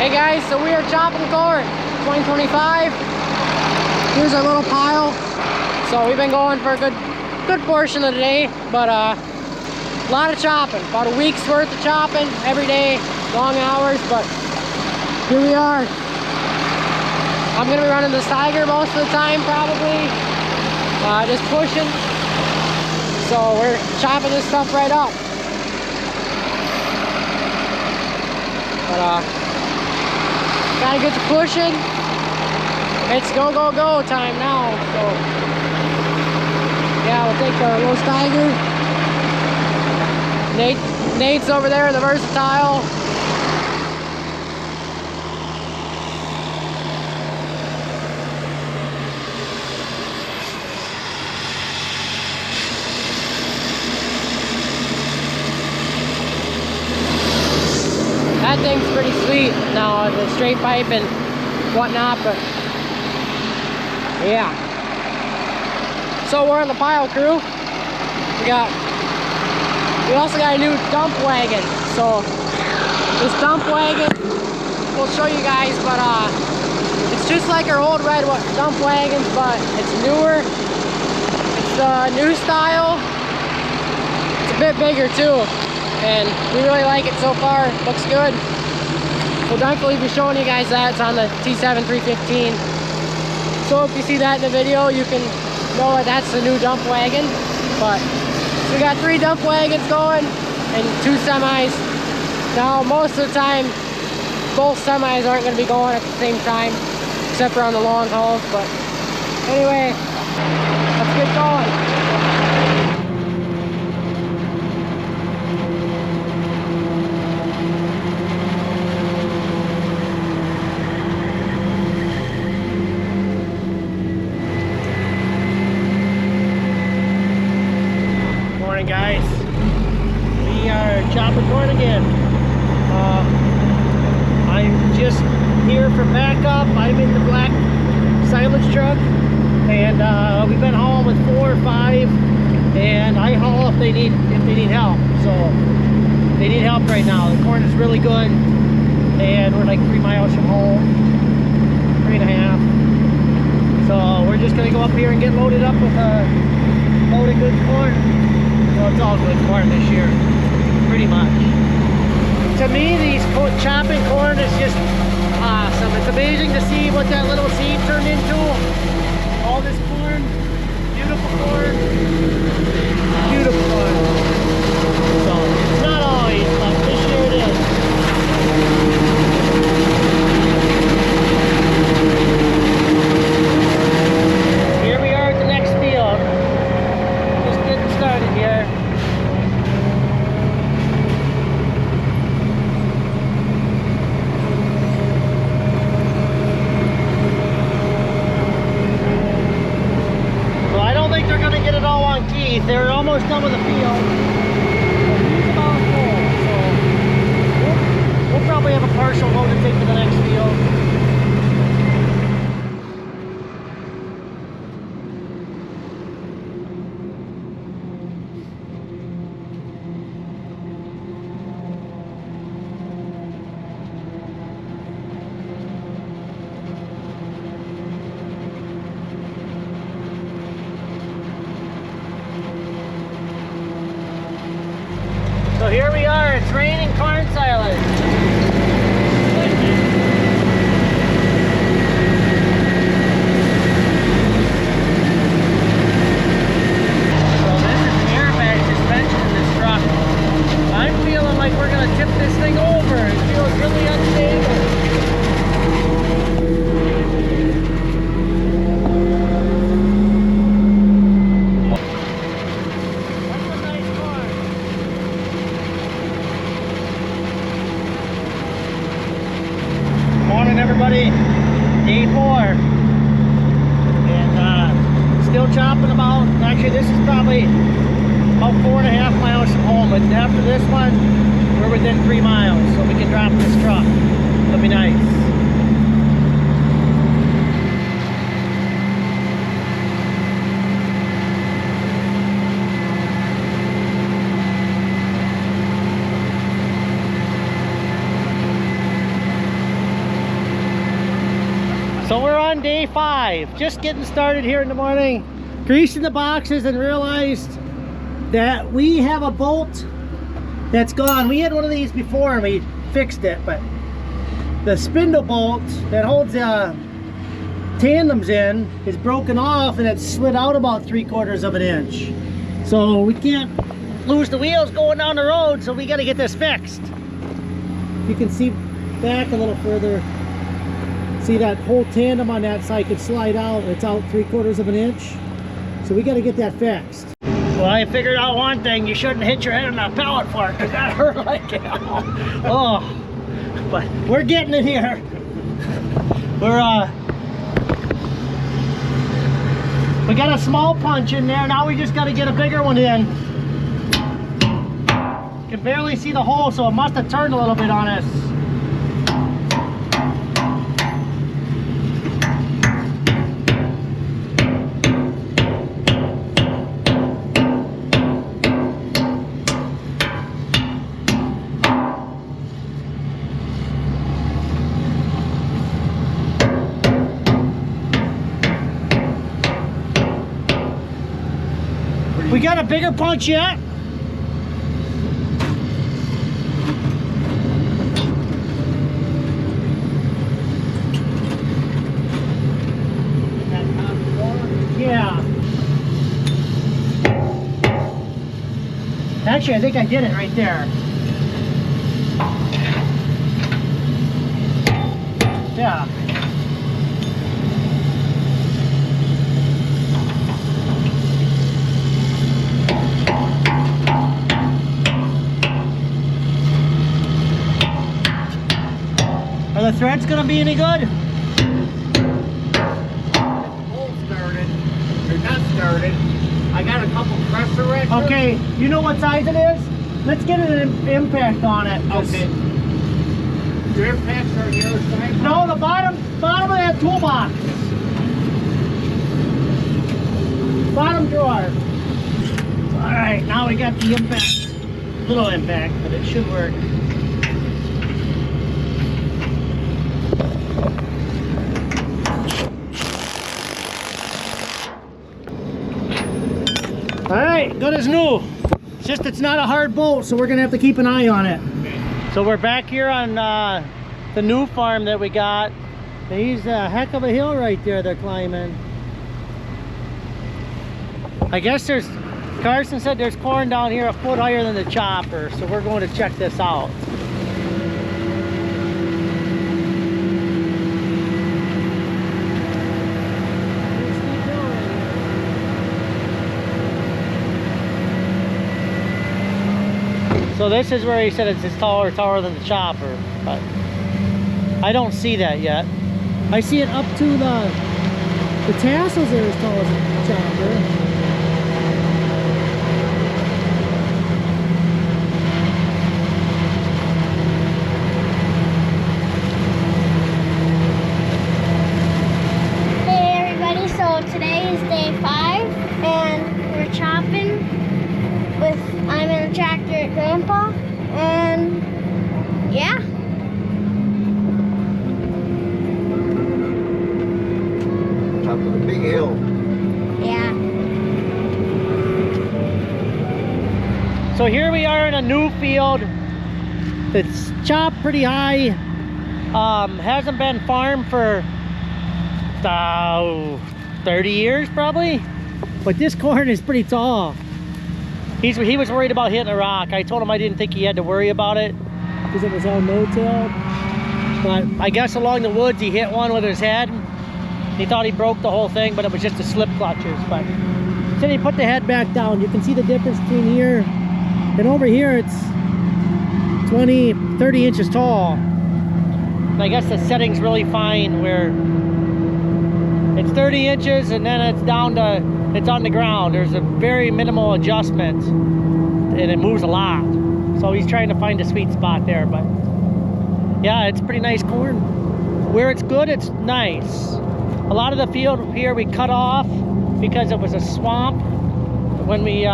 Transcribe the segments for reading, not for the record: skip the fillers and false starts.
Hey guys, so we are chopping corn 2025. Here's our little pile. So we've been going for a good portion of the day, but a lot of chopping. About a week's worth of chopping every day, long hours, but here we are. I'm gonna be running the Tiger most of the time probably, just pushing. So we're chopping this stuff right up. But gotta get to pushing. It's go, go, go time now. So yeah, we'll take our little Tiger. Nate's over there in the Versatile. That thing's pretty sweet now, the straight pipe and whatnot, but yeah. So we're on the pile crew. We also got a new dump wagon. So this dump wagon, we'll show you guys, but it's just like our old red dump wagons, but it's newer. It's the new style. It's a bit bigger too. And we really like it so far. Looks good. We'll definitely be showing you guys that. It's on the T7 315. So if you see that in the video, you can know that that's the new dump wagon. But so we got 3 dump wagons going and 2 semis. Now most of the time, both semis aren't going to be going at the same time, except for on the long hauls. But anyway, let's get going. Guys, we are chopping corn again. I'm just here for backup. I'm in the black silage truck, and we've been hauling with 4 or 5, and I haul if they need help. So they need help right now. The corn is really good, and we're like 3 miles from home, 3.5. So we're just gonna go up here and get loaded up with a load of good corn. Well, it's all good corn this year, pretty much. To me, these chopping corn is just awesome. It's amazing to see what that little seed turned into. All this corn, beautiful corn, beautiful corn. So it's not always, but this year it is. Here we are at the next field. Just getting started here. Well, I don't think they're going to get it all on teeth. They're almost done with the field. He's about full, so we'll probably have a partial load to take to the next field. So here we are, it's raining corn silage. So this is the airbag suspension in this truck. I'm feeling like we're going to tip this thing over. It feels really unstable. Everybody, day 4, and still chopping about, actually this is probably about 4.5 miles from home, but after this one we're within 3 miles, so we can drop this truck. It'll be nice. 5, just getting started here in the morning, greasing the boxes, and realized that we have a bolt that's gone. We had one of these before and we fixed it, but the spindle bolt that holds the tandems in is broken off and it's slid out about 3/4 of an inch. So we can't lose the wheels going down the road, so we got to get this fixed. You can see back a little further. See that whole tandem on that side could slide out. It's out 3/4 of an inch. So we got to get that fixed. Well, I figured out one thing. You shouldn't hit your head on that pallet fork because that hurt like hell. Oh, but we're getting it here. We got a small punch in there. Now we just got to get a bigger one in. You can barely see the hole, so it must have turned a little bit on us. We got a bigger punch yet? Yeah. Actually, I think I did it right there. Yeah. Are the threads gonna be any good? They're not started. I got a couple pressure wrenches. Okay, you know what size it is? Let's get an impact on it. Okay. Your impacts are on the other side? No, the bottom of that toolbox. Bottom drawer. Alright, now we got the impact. Little impact, but it should work. Alright, good as new. It's just it's not a hard bolt, so we're gonna have to keep an eye on it. Okay. So we're back here on the new farm that we got. He's a heck of a hill right there they're climbing. I guess Carson said there's corn down here a foot higher than the chopper, so we're going to check this out. So this is where he said it's taller than the chopper, but I don't see that yet. I see it up to the tassels are as tall as the chopper. Hey everybody, so today is day 5 and we're chopping I'm in a tractor at Grandpa, and yeah. Top of the big hill. Yeah. So here we are in a new field. It's chopped pretty high. Hasn't been farmed for 30 years probably. But this corn is pretty tall. He was worried about hitting a rock. I told him I didn't think he had to worry about it because it was all no-till. But I guess along the woods he hit one with his head. He thought he broke the whole thing, but it was just the slip clutches. But then he put the head back down. You can see the difference between here and over here. It's 30 inches tall. And I guess the setting's really fine where it's 30 inches and then it's down to it's on the ground. There's a very minimal adjustment and it moves a lot. So he's trying to find a sweet spot there, but yeah, it's pretty nice corn. Where it's good, it's nice. A lot of the field here we cut off because it was a swamp when we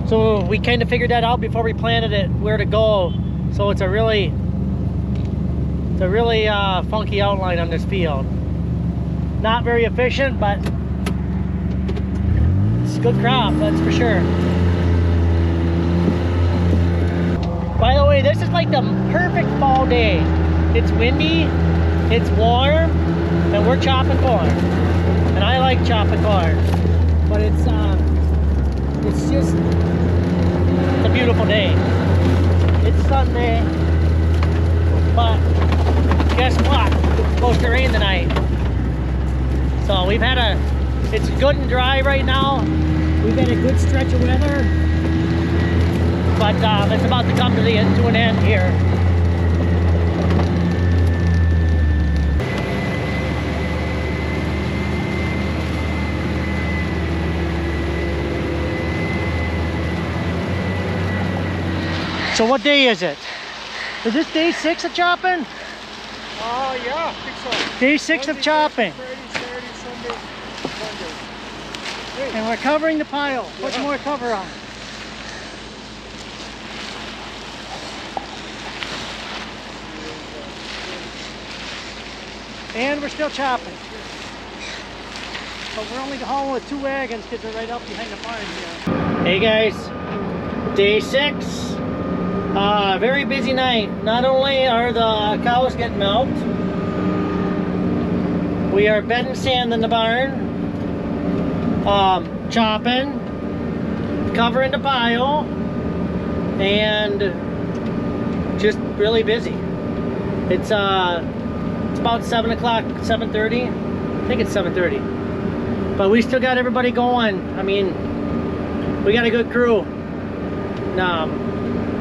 so we kind of figured that out before we planted it where to go. So it's a really funky outline on this field. not very efficient, but it's a good crop, that's for sure. By the way, this is like the perfect fall day. It's windy, it's warm, and we're chopping corn. And I like chopping corn, but it's just a beautiful day. It's Sunday, but guess what? It's supposed to rain tonight. So we've had it's good and dry right now. We've had a good stretch of weather, but it's about to come to an end here. So what day is it? Is this day 6 of chopping? Yeah, I think so. Day 6 of chopping. Friday, Saturday, Sunday, Monday. Hey. And we're covering the pile. Put some more cover on. And we're still chopping. But we're only hauling with 2 wagons because they're right up behind the barn here. Hey guys, day 6. Very busy night. Not only are the cows getting milked, we are bedding sand in the barn, chopping, covering the pile, and just really busy. It's about 7 o'clock, 7:30. I think it's 7:30. But we still got everybody going. I mean, we got a good crew.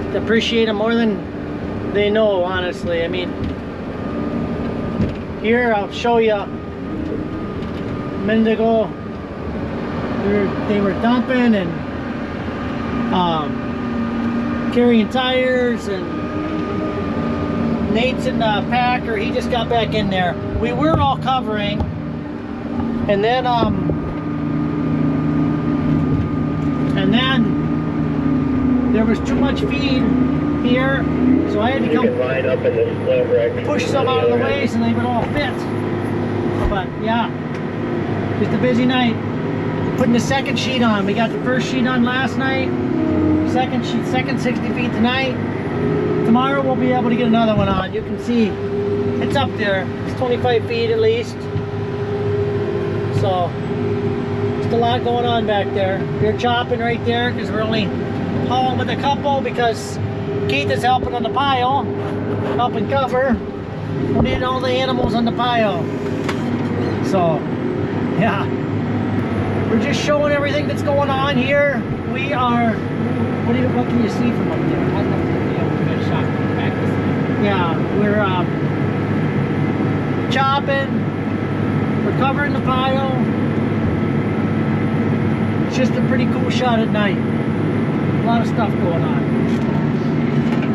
Appreciate them more than they know, honestly. I mean, here I'll show you a minute ago they were dumping and carrying tires, and Nate's in the packer, he just got back in there. We were all covering, and then there was too much feed here, so I had to come line up in this push some out of the way so they would all fit. But yeah, just a busy night. Putting the second sheet on. We got the first sheet on last night. Second sheet, second 60 feet tonight. Tomorrow we'll be able to get another one on. You can see it's up there. It's 25 feet at least. So just a lot going on back there. They're chopping right there because we're only hauling with a couple because Keith is helping on the pile, helping cover. We need all the animals on the pile. So yeah, we're just showing everything that's going on here. We are, what can you see from up there? I'd love to be able to get a shot from the back this way. Yeah, we're chopping, we're covering the pile. It's just a pretty cool shot at night. A lot of stuff going on.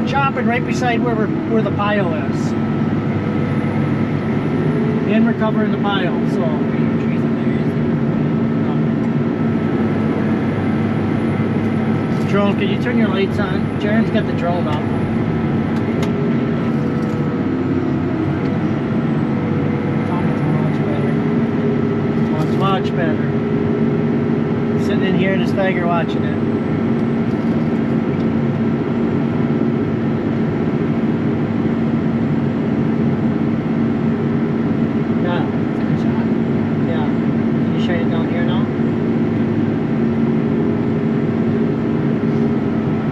Chopping right beside where the pile is. And we're covering the pile, so. Drone, can you turn your lights on? Jaren's got the drone up. It's much better. Sitting in here in his fagger watching it.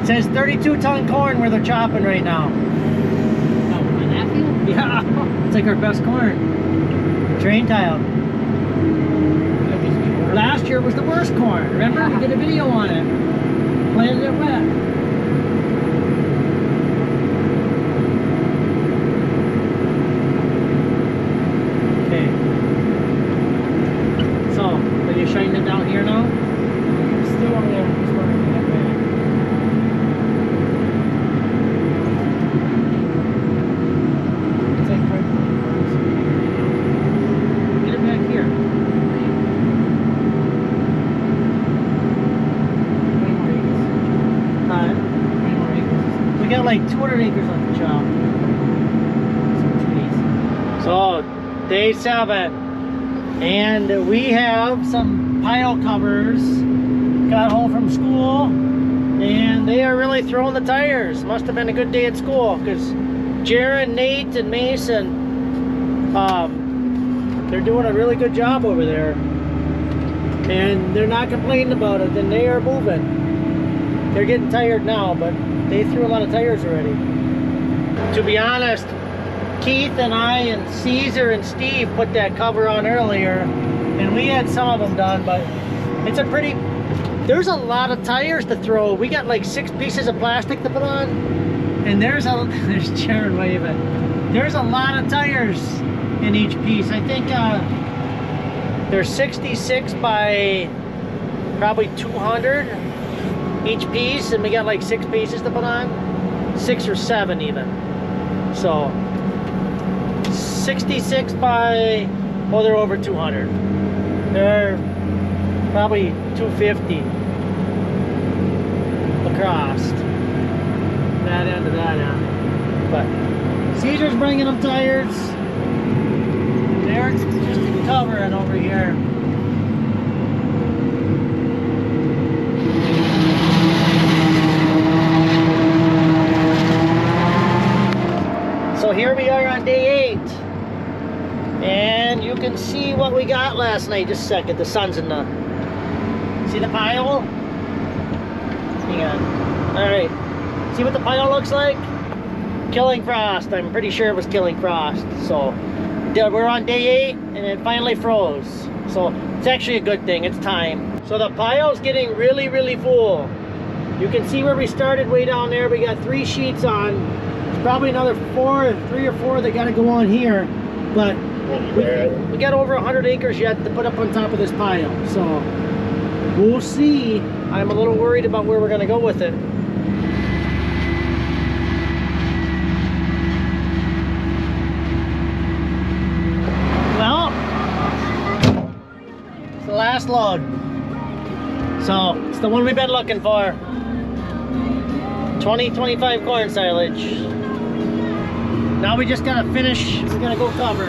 It says 32-ton corn where they're chopping right now. Oh, my nephew? Yeah, it's like our best corn. Train tile. Last year was the worst corn. Remember? We did a video on it. Planted it wet. Okay. So, are you shining it down here now? Still on there. Like 200 acres on the job. So day 7. And we have some pile covers. Got home from school and they are really throwing the tires. Must have been a good day at school because Jaron, Nate, and Mason, they're doing a really good job over there. And they're not complaining about it, and they are moving. They're getting tired now, but they threw a lot of tires already. To be honest, Keith and I and Caesar and Steve put that cover on earlier, and we had some of them done, but it's a pretty, there's a lot of tires to throw. We got like 6 pieces of plastic to put on, and there's Jared waving. There's a lot of tires in each piece. I think they're 66 by probably 200 each piece, and we got like 6 pieces to put on, 6 or 7 even. So 66 by, well, they're over 200. They're probably 250 across that end to that end. But Caesar's bringing them tires. They're just covering over here. So here we are on day 8, and you can see what we got last night. Just a second, the sun's in the, see the pile? Hang on. Alright, see what the pile looks like? Killing frost. I'm pretty sure it was killing frost. So we're on day 8 and it finally froze. So it's actually a good thing, it's time. So the pile's getting really, really full. You can see where we started way down there. We got 3 sheets on. There's probably another 3 or 4 that gotta go on here. But we got over 100 acres yet to put up on top of this pile. So we'll see. I'm a little worried about where we're gonna go with it. Well, it's the last load. So it's the one we've been looking for. 20-25 corn silage. Now we just gotta finish, we're gonna go cover.